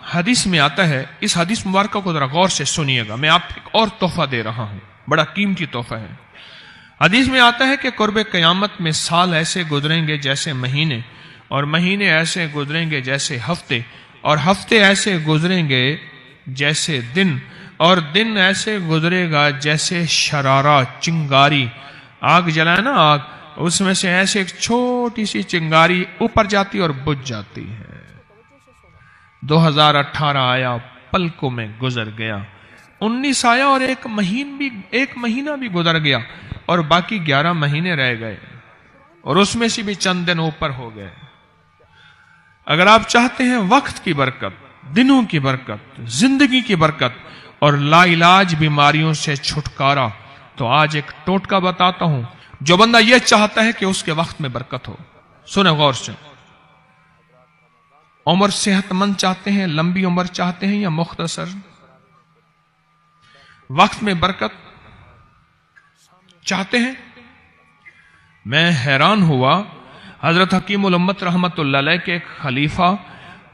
حدیث میں آتا ہے، اس حدیث مبارکہ کو ذرا غور سے سنیے گا، میں آپ کو ایک اور تحفہ دے رہا ہوں، بڑا قیمتی تحفہ ہے۔ حدیث میں آتا ہے کہ قرب قیامت میں سال ایسے گزریں گے جیسے مہینے، اور مہینے ایسے گزریں گے جیسے ہفتے، اور ہفتے ایسے گزریں گے جیسے دن، اور دن ایسے گزرے گا جیسے شرارہ، چنگاری۔ آگ جلائے نا آگ، اس میں سے ایسے ایک چھوٹی سی چنگاری اوپر جاتی اور بجھ جاتی ہے۔ 2018 آیا، پلکوں میں گزر گیا، 19 آیا اور ایک مہینہ بھی گزر گیا، اور باقی 11 مہینے رہ گئے، اور اس میں سے بھی چند دن اوپر ہو گئے۔ اگر آپ چاہتے ہیں وقت کی برکت، دنوں کی برکت، زندگی کی برکت اور لا علاج بیماریوں سے چھٹکارا، تو آج ایک ٹوٹکا بتاتا ہوں۔ جو بندہ یہ چاہتا ہے کہ اس کے وقت میں برکت ہو، سنیں غور سے۔ عمر صحت مند چاہتے ہیں، لمبی عمر چاہتے ہیں یا مختصر؟ وقت میں برکت چاہتے ہیں؟ میں حیران ہوا، حضرت حکیم الامت رحمت اللہ علیہ کے ایک خلیفہ،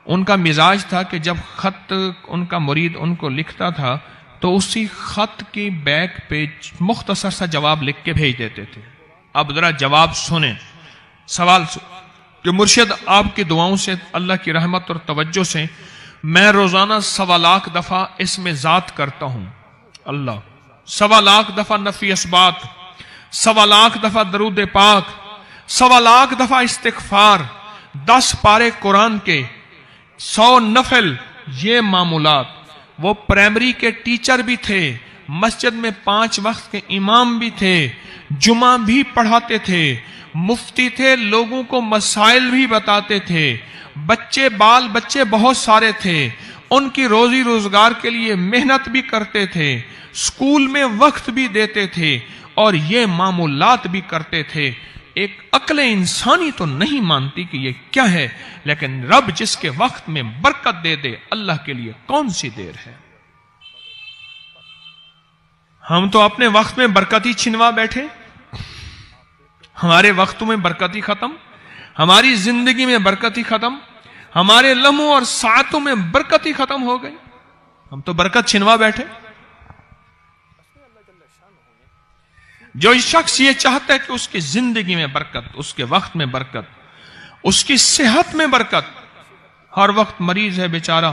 ان کا مزاج تھا کہ جب خط ان کا مرید ان کو لکھتا تھا تو اسی خط کی بیک پہ مختصر سا جواب لکھ کے بھیج دیتے تھے۔ اب ذرا جواب سنیں، سوال کہ مرشد آپ کی دعاؤں سے، اللہ کی رحمت اور توجہ سے میں روزانہ 1.25 لاکھ دفعہ اس میں ذات کرتا ہوں اللہ، 1.25 لاکھ دفعہ نفی اثبات، 1.25 لاکھ دفعہ درود پاک، 1.25 لاکھ دفعہ استغفار، 10 پارے قرآن کے، 100 نفل، یہ معمولات۔ وہ پرائمری کے ٹیچر بھی تھے، مسجد میں 5 وقت کے امام بھی تھے، جمعہ بھی پڑھاتے تھے، مفتی تھے، لوگوں کو مسائل بھی بتاتے تھے، بال بچے بہت سارے تھے، ان کی روزی روزگار کے لیے محنت بھی کرتے تھے، اسکول میں وقت بھی دیتے تھے، اور یہ معمولات بھی کرتے تھے۔ ایک عقل انسانی تو نہیں مانتی کہ یہ کیا ہے، لیکن رب جس کے وقت میں برکت دے دے، اللہ کے لیے کون سی دیر ہے۔ ہم تو اپنے وقت میں برکت ہی چھنوا بیٹھے، ہمارے وقتوں میں برکت ہی ختم، ہماری زندگی میں برکت ہی ختم، ہمارے لمحوں اور ساعتوں میں برکت ہی ختم ہو گئی، ہم تو برکت چھنوا بیٹھے۔ جو شخص یہ چاہتا ہے کہ اس کی زندگی میں برکت، اس کے وقت میں برکت، اس کی صحت میں برکت، ہر وقت مریض ہے بیچارہ،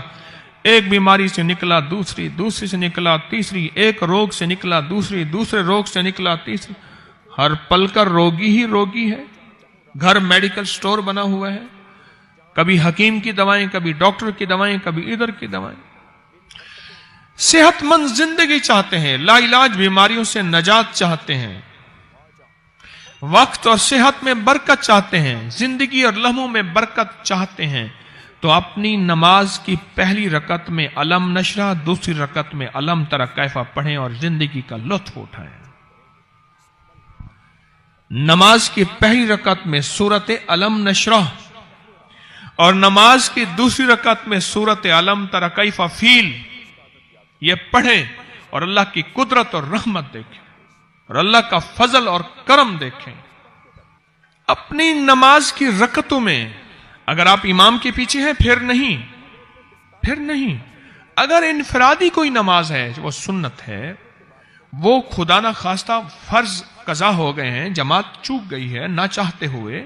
ایک بیماری سے نکلا دوسری، دوسری سے نکلا تیسری، ایک روگ سے نکلا دوسری، دوسرے روگ سے نکلا تیسری، ہر پل کر روگی ہی روگی ہے۔ گھر میڈیکل سٹور بنا ہوا ہے، کبھی حکیم کی دوائیں، کبھی ڈاکٹر کی دوائیں، کبھی ادھر کی دوائیں۔ صحت مند زندگی چاہتے ہیں، لا علاج بیماریوں سے نجات چاہتے ہیں، وقت اور صحت میں برکت چاہتے ہیں، زندگی اور لمحوں میں برکت چاہتے ہیں، تو اپنی نماز کی پہلی رکعت میں علم نشرح، دوسری رکعت میں علم تری کیف پڑھیں اور زندگی کا لطف اٹھائیں۔ نماز کی پہلی رکعت میں سورت علم نشرح اور نماز کی دوسری رکعت میں سورت علم تری کیف فیل، یہ پڑھیں اور اللہ کی قدرت اور رحمت دیکھیں اور اللہ کا فضل اور کرم دیکھیں۔ اپنی نماز کی رکعتوں میں اگر آپ امام کے پیچھے ہیں پھر نہیں، اگر انفرادی کوئی نماز ہے وہ سنت ہے، وہ خدا نہ خواستہ فرض قضا ہو گئے ہیں، جماعت چوک گئی ہے نہ چاہتے ہوئے،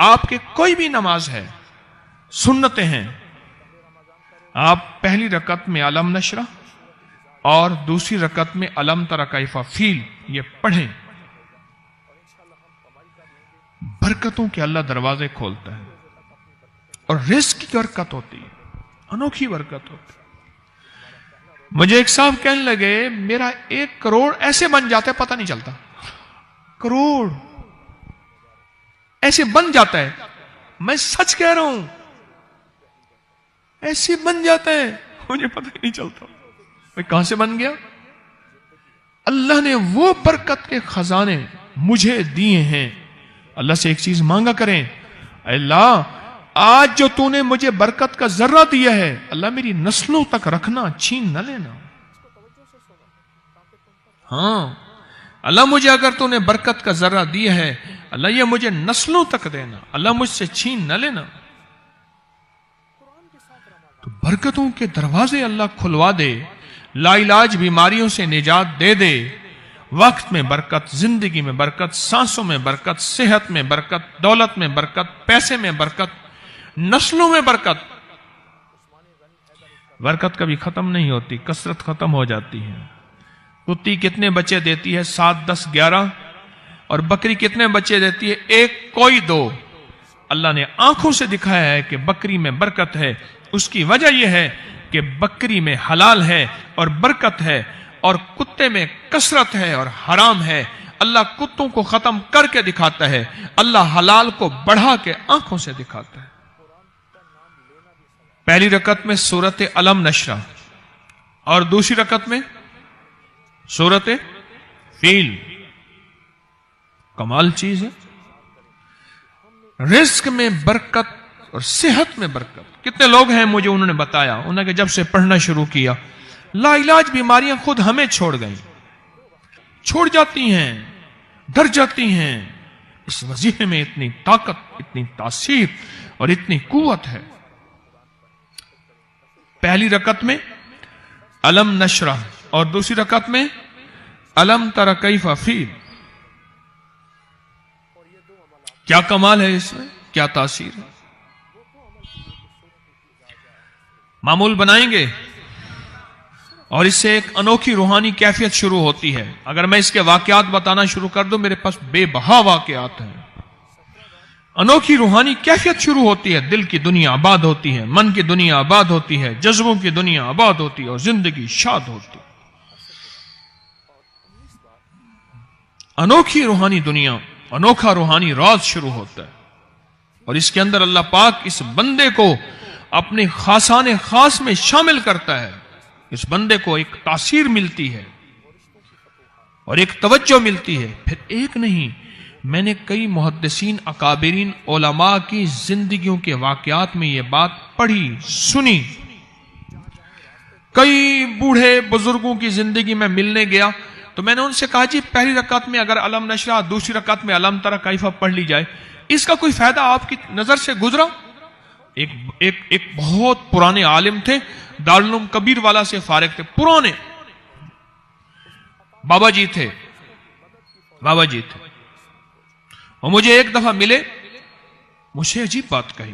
آپ کے کوئی بھی نماز ہے، سنتیں ہیں، آپ پہلی رکعت میں علم نشرح اور دوسری رکعت میں علم تری کیف فیل یہ پڑھیں۔ برکتوں کے اللہ دروازے کھولتا ہے اور رزق کی برکت ہوتی ہے، انوکھی برکت ہوتی ہے۔ مجھے ایک صاحب کہنے لگے میرا 1 کروڑ ایسے بن جاتا ہے پتہ نہیں چلتا، کروڑ ایسے بن جاتا ہے، میں سچ کہہ رہا ہوں ایسے بن جاتا ہے مجھے پتہ ہی نہیں چلتا کہاں سے بن گیا۔ اللہ نے وہ برکت کے خزانے مجھے دیے ہیں۔ اللہ سے ایک چیز مانگا کریں، اللہ آج جو تو نے مجھے برکت کا ذرہ دیا ہے اللہ میری نسلوں تک رکھنا، چھین نہ لینا۔ ہاں اللہ مجھے اگر تو نے برکت کا ذرہ دیا ہے اللہ یہ مجھے نسلوں تک دینا، اللہ مجھ سے چھین نہ لینا۔ تو برکتوں کے دروازے اللہ کھلوا دے، لا علاج بیماریوں سے نجات دے دے، وقت میں برکت، زندگی میں برکت، سانسوں میں برکت، صحت میں برکت، دولت میں برکت، پیسے میں برکت، نسلوں میں برکت۔ برکت کبھی ختم نہیں ہوتی، کثرت ختم ہو جاتی ہے۔ کتی کتنے بچے دیتی ہے؟ 7، 10، 11۔ اور بکری کتنے بچے دیتی ہے؟ 1، کوئی 2۔ اللہ نے آنکھوں سے دکھایا ہے کہ بکری میں برکت ہے۔ اس کی وجہ یہ ہے کہ بکری میں حلال ہے اور برکت ہے، اور کتے میں کثرت ہے اور حرام ہے۔ اللہ کتوں کو ختم کر کے دکھاتا ہے، اللہ حلال کو بڑھا کے آنکھوں سے دکھاتا ہے۔ پہلی رکعت میں سورت علم نشرہ اور دوسری رکعت میں سورت فیل۔ کمال چیز ہے۔ رزق میں برکت اور صحت میں برکت۔ کتنے لوگ ہیں مجھے انہوں نے بتایا، انہوں نے کہ جب سے پڑھنا شروع کیا لا علاج بیماریاں خود ہمیں چھوڑ گئیں، چھوڑ جاتی ہیں، ڈر جاتی ہیں۔ اس وظیفے میں اتنی طاقت، اتنی تاثیر اور اتنی قوت ہے۔ پہلی رکعت میں علم نشرہ اور دوسری رکعت میں علم تر کیف فیل۔ کیا کمال ہے اس میں، کیا تاثیر ہے۔ معمول بنائیں گے اور اس سے ایک انوکھی روحانی کیفیت شروع ہوتی ہے۔ اگر میں اس کے واقعات بتانا شروع کر دوں، میرے پاس بے بہا واقعات ہیں۔ انوکھی روحانی کیفیت شروع ہوتی ہے، دل کی دنیا آباد ہوتی ہے، من کی دنیا آباد ہوتی ہے، جذبوں کی دنیا آباد ہوتی ہے اور زندگی شاد ہوتی ہے۔ انوکھی روحانی دنیا، انوکھا روحانی راز شروع ہوتا ہے، اور اس کے اندر اللہ پاک اس بندے کو اپنے خاصان خاص میں شامل کرتا ہے۔ اس بندے کو ایک تاثیر ملتی ہے اور ایک توجہ ملتی ہے۔ پھر ایک نہیں، میں نے کئی محدثین، اکابرین، علماء کی زندگیوں کے واقعات میں یہ بات پڑھی، سنی۔ کئی بوڑھے بزرگوں کی زندگی میں ملنے گیا تو میں نے ان سے کہا جی پہلی رکعت میں اگر علم نشرہ، دوسری رکعت میں علم تر کیف پڑھ لی جائے، اس کا کوئی فائدہ آپ کی نظر سے گزرا؟ ایک بہت پرانے عالم تھے، دارالعلوم کبیر والا سے فارغ تھے، پرانے بابا جی تھے، اور مجھے ایک دفعہ ملے، مجھے عجیب بات کہی۔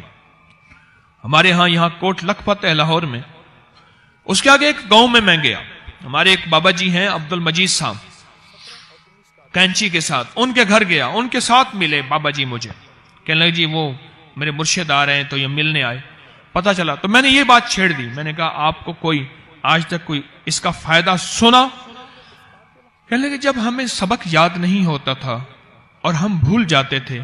ہمارے ہاں یہاں کوٹ لکھپت ہے لاہور میں، اس کے آگے ایک گاؤں میں گیا، ہمارے ایک بابا جی ہیں عبد المجید صاحب، کینچی کے ساتھ، ان کے گھر گیا، ان کے ساتھ ملے بابا جی، مجھے کہنے لگے جی وہ میرے مرشد آ رہے ہیں تو یہ ملنے آئے۔ پتا چلا تو میں نے یہ بات چھیڑ دی، میں نے کہا آپ کو کوئی آج تک کوئی اس کا فائدہ سنا؟ کہنے لگے جب ہمیں سبق یاد نہیں ہوتا تھا اور ہم بھول جاتے تھے،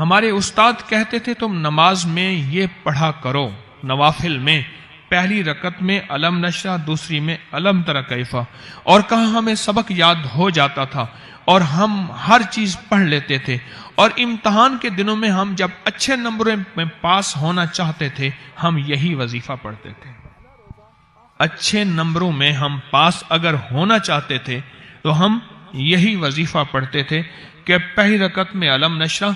ہمارے استاد کہتے تھے تم نماز میں یہ پڑھا کرو، نوافل میں پہلی رکعت میں علم نشرہ، دوسری میں علم تر کیف، اور کہاں ہمیں سبق یاد ہو جاتا تھا اور ہم ہر چیز پڑھ لیتے تھے، اور امتحان کے دنوں میں ہم جب اچھے نمبروں میں پاس ہونا چاہتے تھے ہم یہی وظیفہ پڑھتے تھے۔ اچھے نمبروں میں ہم پاس اگر ہونا چاہتے تھے تو ہم یہی وظیفہ پڑھتے تھے کہ پہلی رکعت میں علم نشرہ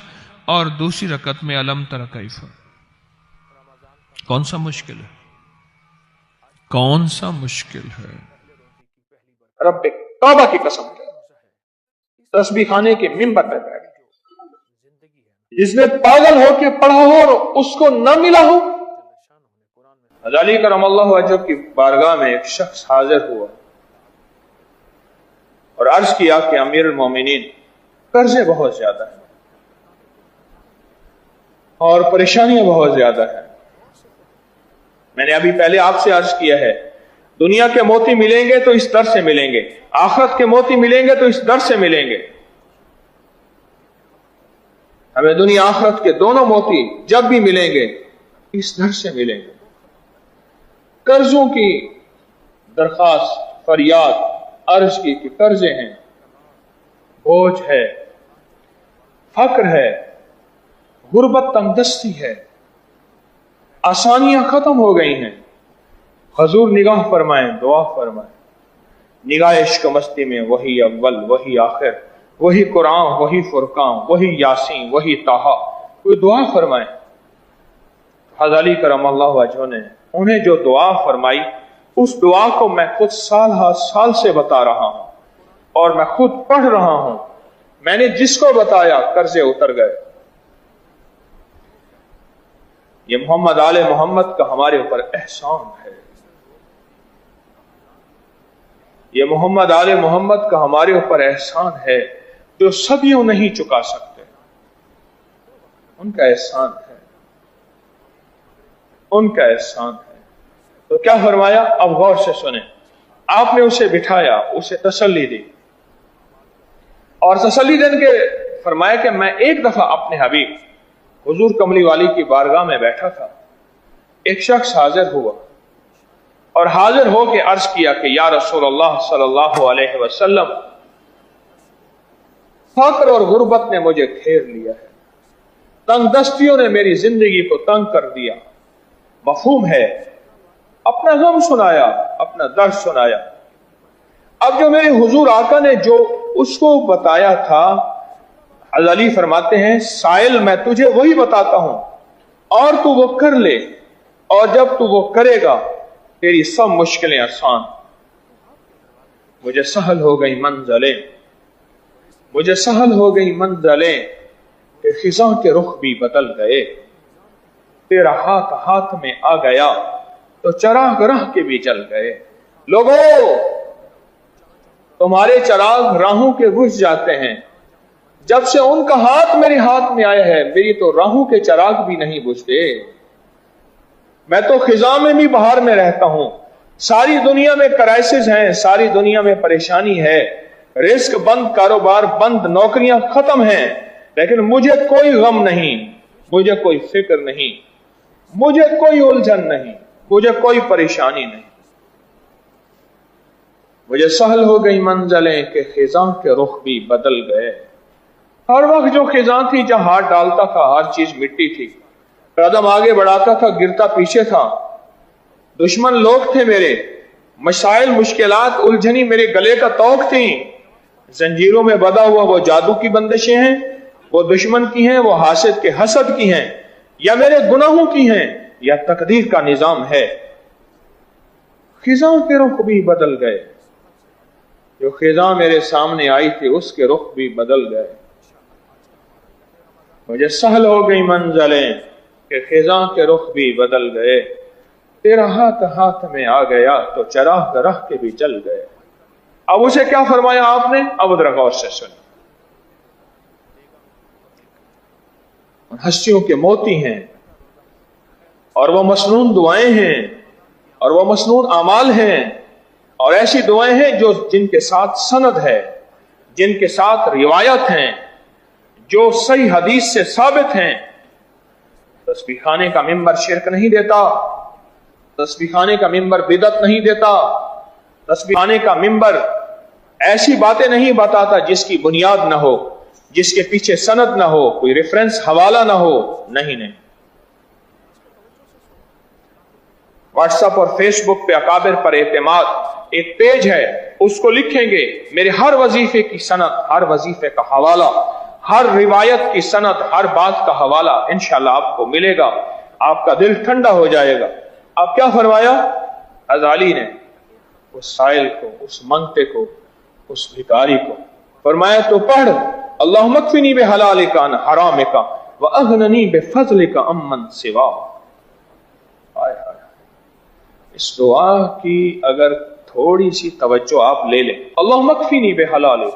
اور دوسری رکعت میں علم تر کیف۔ کون سا مشکل ہے؟ کون سا مشکل ہے؟ رب کعبہ کی قسم ہے، تسبیح خانے کے منبر پہ بیٹھ جس نے پاگل ہو کے پڑھا ہو اور اس کو نہ ملا ہو۔ علی کرم اللہ وجہ کی بارگاہ میں ایک شخص حاضر ہوا اور عرض کیا کہ امیر المومنین قرضے بہت زیادہ ہیں اور پریشانیاں بہت زیادہ ہیں۔ میں نے ابھی پہلے آپ سے عرض کیا ہے، دنیا کے موتی ملیں گے تو اس در سے ملیں گے، آخرت کے موتی ملیں گے تو اس در سے ملیں گے۔ ہمیں دنیا آخرت کے دونوں موتی جب بھی ملیں گے اس در سے ملیں گے۔ قرضوں کی درخواست، فریاد عرض کی کہ قرضے ہیں، بوجھ ہے، فقر ہے، غربت تنگدستی ہے، آسانیاں ختم ہو گئی ہیں۔ حضور نگاہ فرمائیں، دعا فرمائیں، نگاہ عشق مستی میں وہی اول، وہی آخر، وہی قرآن، وہی فرقان، وہی یاسین، وہی طٰہٰ، کوئی دعا فرمائیں۔ حضرت علی کرم اللہ وجہہ نے انہیں جو دعا فرمائی اس دعا کو میں خود سال ہا سال سے بتا رہا ہوں اور میں خود پڑھ رہا ہوں. میں نے جس کو بتایا قرضے اتر گئے. یہ محمد آل محمد کا ہمارے اوپر احسان ہے. یہ محمد آل محمد کا ہمارے اوپر احسان ہے جو صدیوں نہیں چکا سکتے. ان کا احسان ہے, ان کا احسان ہے. تو کیا فرمایا؟ اب غور سے سنیں. آپ نے اسے بٹھایا, اسے تسلی دی, اور تسلی دین کے فرمایا کہ میں ایک دفعہ اپنے حبیب حضور کملی والی کی بارگاہ میں بیٹھا تھا. ایک شخص حاضر ہوا اور حاضر ہو کے عرض کیا کہ یا رسول اللہ صلی اللہ علیہ وسلم, فقر اور غربت نے مجھے گھیر لیا ہے, تنگ دستیوں نے میری زندگی کو تنگ کر دیا. مفہوم ہے؟ اپنا غم سنایا, اپنا درد سنایا. اب جو میرے حضور آقا نے جو اس کو بتایا تھا, حضرت علی فرماتے ہیں سائل میں تجھے وہی بتاتا ہوں اور تو وہ کر لے, اور جب تو وہ کرے گا تیری سب مشکلیں آسان. مجھے سہل ہو گئی منزلیں, مجھے سہل ہو گئی منزلیں کہ خزاں کے رخ بھی بدل گئے. تیرا ہاتھ ہاتھ میں آ گیا تو چراغ راہ کے بھی جل گئے. لوگوں, تمہارے چراغ راہوں کے بجھ جاتے ہیں. جب سے ان کا ہاتھ میرے ہاتھ میں آیا ہے میری تو راہوں کے چراغ بھی نہیں بجھتے. میں تو خزاں میں بھی بہار میں رہتا ہوں. ساری دنیا میں کرائسس ہیں, ساری دنیا میں پریشانی ہے, رزق بند, کاروبار بند, نوکریاں ختم ہیں, لیکن مجھے کوئی غم نہیں, مجھے کوئی فکر نہیں, مجھے کوئی الجھن نہیں, مجھے کوئی پریشانی نہیں. مجھے سہل ہو گئی منزلیں کہ خزاں کے رخ بھی بدل گئے. ہر وقت جو خزاں تھی جہاں ہاتھ ڈالتا تھا ہر چیز مٹی تھی, قدم آگے بڑھاتا تھا گرتا پیچھے تھا. دشمن لوگ تھے میرے, مسائل مشکلات الجھنی میرے گلے کا توق تھی. زنجیروں میں بدا ہوا وہ جادو کی بندشیں ہیں, وہ دشمن کی ہیں, وہ حاسد کے حسد کی ہیں, یا میرے گناہوں کی ہیں, یا تقدیر کا نظام ہے. خزاں کے رخ بھی بدل گئے. جو خزاں میرے سامنے آئی تھی اس کے رخ بھی بدل گئے. مجھے سہل ہو گئی منزلیں کہ خزاں کے رخ بھی بدل گئے. تیرا ہاتھ ہاتھ میں آ گیا تو چراغ راہ کے بھی جل گئے. اب اسے کیا فرمایا آپ نے؟ اب ذرا غور سے سنیں. ہستیوں کے موتی ہیں, اور وہ مسنون دعائیں ہیں, اور وہ مسنون اعمال ہیں, اور ایسی دعائیں ہیں جو جن کے ساتھ سند ہے, جن کے ساتھ روایت ہیں, جو صحیح حدیث سے ثابت ہیں. تسبیح خانے کا ممبر شرک نہیں دیتا, تسبیح خانے کا ممبر بدعت نہیں دیتا, تسبیح خانے کا ممبر ایسی باتیں نہیں بتاتا جس کی بنیاد نہ ہو, جس کے پیچھے سند نہ ہو, کوئی ریفرنس حوالہ نہ ہو. نہیں. واٹس ایپ اور فیس بک پہ اکابر پر اعتماد ایک پیج ہے, اس کو لکھیں گے میرے ہر وظیفے کی سند, ہر وظیفے کا حوالہ, ہر روایت کی سند, ہر بات کا حوالہ انشاءاللہ آپ کو ملے گا. آپ کا دل ٹھنڈا ہو جائے گا. اب کیا فرمایا غزالی نے اس سائل کو, اس منگتے کو, اس بھکاری کو؟ فرمایا تو پڑھ اللہم اکفنی بحلالک عن حرامک واغننی بفضلک عمن سوا. اس دعا کی اگر تھوڑی سی توجہ آپ لے لیں, اللہم اکفنی بحلالک,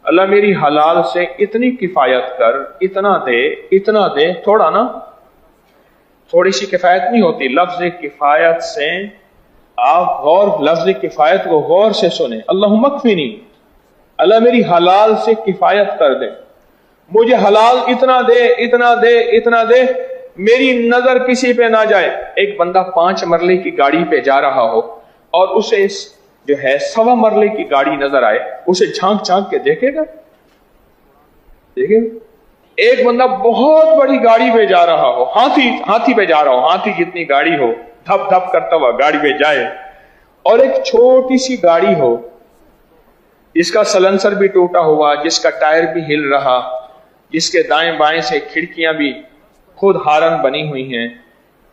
اللہ میری حلال سے اتنی کفایت کر, اتنا دے, اتنا دے. تھوڑا نا, تھوڑی سی کفایت نہیں ہوتی. لفظ کفایت سے آپ غور, لفظ کفایت کو غور سے سنیں. اللہم اکفنی, اللہ میری حلال سے کفایت کر دے, مجھے حلال اتنا دے, اتنا دے, اتنا دے, میری نظر کسی پہ نہ جائے. ایک بندہ 5 مرلے کی گاڑی پہ جا رہا ہو اور اسے جو ہے 1.25 مرلے کی گاڑی نظر آئے, اسے جھانک جھانک کے دیکھے گا؟ دیکھے. ایک بندہ بہت بڑی گاڑی پہ جا رہا ہو, ہاتھی پہ جا رہا ہو, ہاتھی جتنی گاڑی ہو, دھپ دھپ کرتا ہوا گاڑی پہ جائے, اور ایک چھوٹی سی گاڑی ہو جس کا سلنسر بھی ٹوٹا ہوا, جس کا ٹائر بھی ہل رہا, جس کے دائیں بائیں سے کھڑکیاں بھی خود ہارن بنی ہوئی ہیں,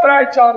3-4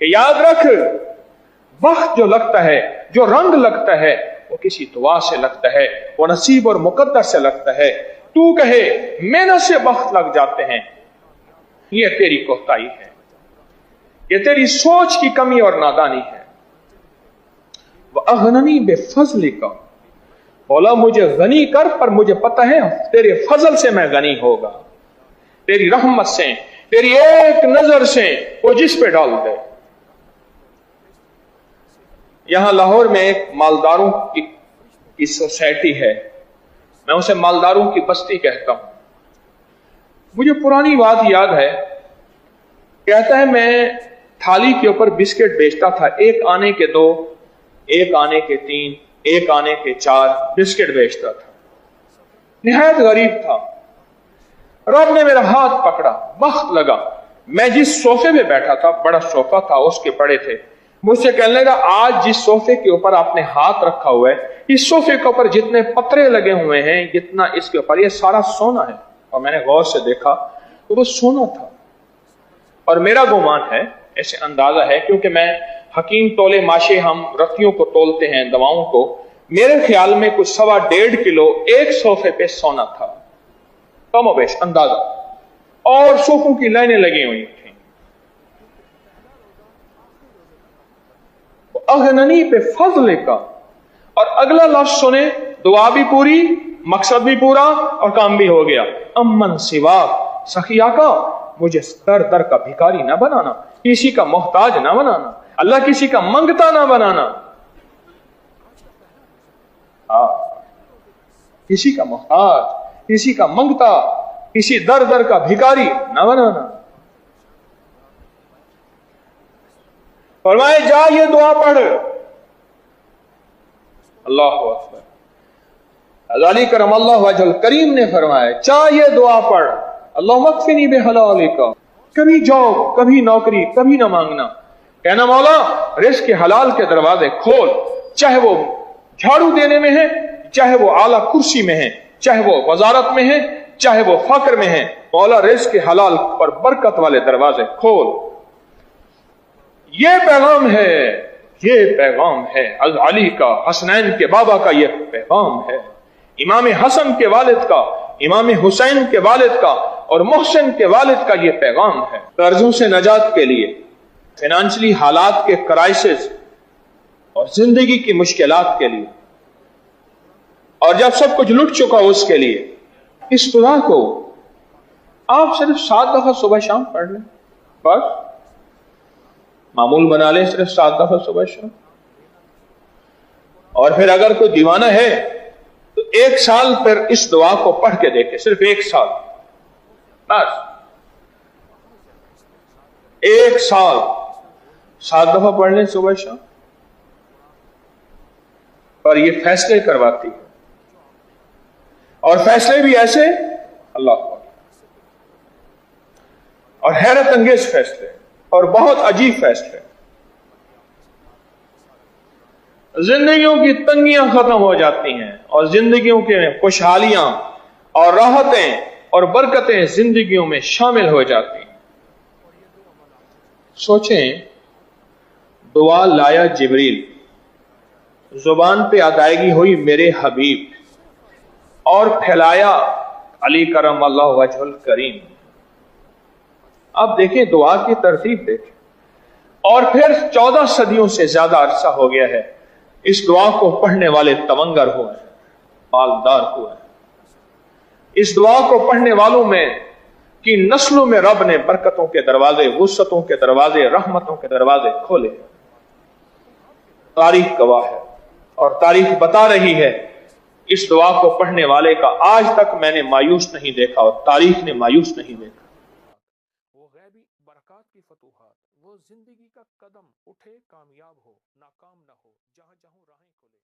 کہ یاد رکھ وقت جو لگتا ہے, جو رنگ لگتا ہے, وہ کسی دعا سے لگتا ہے, وہ نصیب اور مقدر سے لگتا ہے. تو کہے محنت سے وقت لگ جاتے ہیں, یہ تیری کوتاہی ہے, یہ تیری سوچ کی کمی اور نادانی ہے. وَأَغْنَنِي بِفَضْلِكَ, بولا مجھے غنی کر, پر مجھے پتہ ہے تیرے فضل سے میں غنی ہوگا, تیری رحمت سے, تیری ایک نظر سے وہ جس پہ ڈال دے. یہاں لاہور میں ایک مالداروں کی سوسائٹی ہے, میں اسے مالداروں کی بستی کہتا ہوں. مجھے پرانی بات یاد ہے, کہتا ہے میں تھالی کے اوپر بسکٹ بیچتا تھا, 1 آنے کے 2, 1 آنے کے 3, 1 آنے کے 4 بسکٹ بیچتا تھا. نہایت غریب تھا. رب نے میرا ہاتھ پکڑا, وقت لگا, میں جس صوفے پہ بیٹھا تھا, بڑا صوفہ تھا, اس کے بڑے تھے, مجھ سے کہنے لگا آج جس صوفے کے اوپر آپ نے ہاتھ رکھا ہوا ہے, اس صوفے کے اوپر جتنے پترے لگے ہوئے ہیں, جتنا اس کے اوپر, یہ سارا سونا ہے. اور میں نے غور سے دیکھا تو وہ سونا تھا. اور میرا گمان ہے, ایسے اندازہ ہے, کیونکہ میں حکیم تولے ماشے, ہم رتیوں کو تولتے ہیں, دواؤں کو, میرے خیال میں کچھ 1.5 کلو ایک صوفے پہ سونا تھا, کم و بیش اندازہ. اور صوفوں کی لائنیں لگی ہوئی تھیں. اغننی پہ فضل کا, اور اگلا لفظ سنے, دعا بھی پوری, مقصد بھی پورا, اور کام بھی ہو گیا. امن سوا سخی آقا, مجھے در در کا بھکاری نہ بنانا, کسی کا محتاج نہ بنانا, اللہ کسی کا منگتا نہ بنانا. کسی کا محتاج, کسی کا منگتا, کسی در در کا بھکاری نہ بنانا. فرمائے جا یہ دعا پڑھ. اللہ اکبر. غزالی کرم اللہ وجہ الکریم نے فرمایا چاہ یہ دعا پڑھ, اللہم اکفنی بحلالک. کبھی جاب, کبھی نوکری, کبھی نہ مانگنا, کہنا مولا رزق کے حلال کے دروازے کھول, چاہے وہ جھاڑو دینے میں ہے, چاہے وہ اعلیٰ کرسی میں ہے, چاہے وہ وزارت میں ہے, چاہے وہ فقر میں ہے, مولا رزق کے حلال پر برکت والے دروازے کھول. یہ پیغام ہے, یہ پیغام ہے علی کا, حسنین کے بابا کا یہ پیغام ہے, امام حسن کے والد کا, امام حسین کے والد کا, اور محسن کے والد کا یہ پیغام ہے. قرضوں سے نجات کے لیے, فائنانشلی حالات کے کرائسس اور زندگی کی مشکلات کے لیے, اور جب سب کچھ لٹ چکا اس کے لیے, اس دعا کو آپ صرف 7 دفعہ صبح شام پڑھ لیں, بس معمول بنا لیں, صرف 7 دفعہ صبح شام. اور پھر اگر کوئی دیوانہ ہے تو 1 سال پھر اس دعا کو پڑھ کے دیکھے, صرف 1 سال, بس 1 سال 7 دفعہ پڑھ لیں صبح شام. اور یہ فیصلے کرواتی ہے, اور فیصلے بھی ایسے, اللہ اکبر, اور حیرت انگیز فیصلے, اور بہت عجیب فیصلے. زندگیوں کی تنگیاں ختم ہو جاتی ہیں, اور زندگیوں کے خوشحالیاں اور راحتیں اور برکتیں زندگیوں میں شامل ہو جاتی ہیں. سوچیں, دعا لایا جبریل, زبان پہ ادائیگی ہوئی میرے حبیب, اور پھیلایا علی کرم اللہ وجہ الکریم. اب دیکھیں دعا کی ترتیب دیکھیں, اور پھر 14 صدیوں سے زیادہ عرصہ ہو گیا ہے اس دعا کو پڑھنے والے تونگر ہوئے ہیں, مالدار ہوئے ہیں. اس دعا کو پڑھنے والوں میں کی نسلوں میں رب نے برکتوں کے دروازے, وسعتوں کے دروازے, رحمتوں کے دروازے کھولے. تاریخ گواہ ہے, اور تاریخ بتا رہی ہے, اس دعا کو پڑھنے والے کا آج تک میں نے مایوس نہیں دیکھا, اور تاریخ نے مایوس نہیں دیکھا. وہ غیبی برکات کی فتوحات, وہ زندگی کا قدم اٹھے کامیاب ہو, ناکام نہ ہو, جہاں جہاں راہیں کھلے.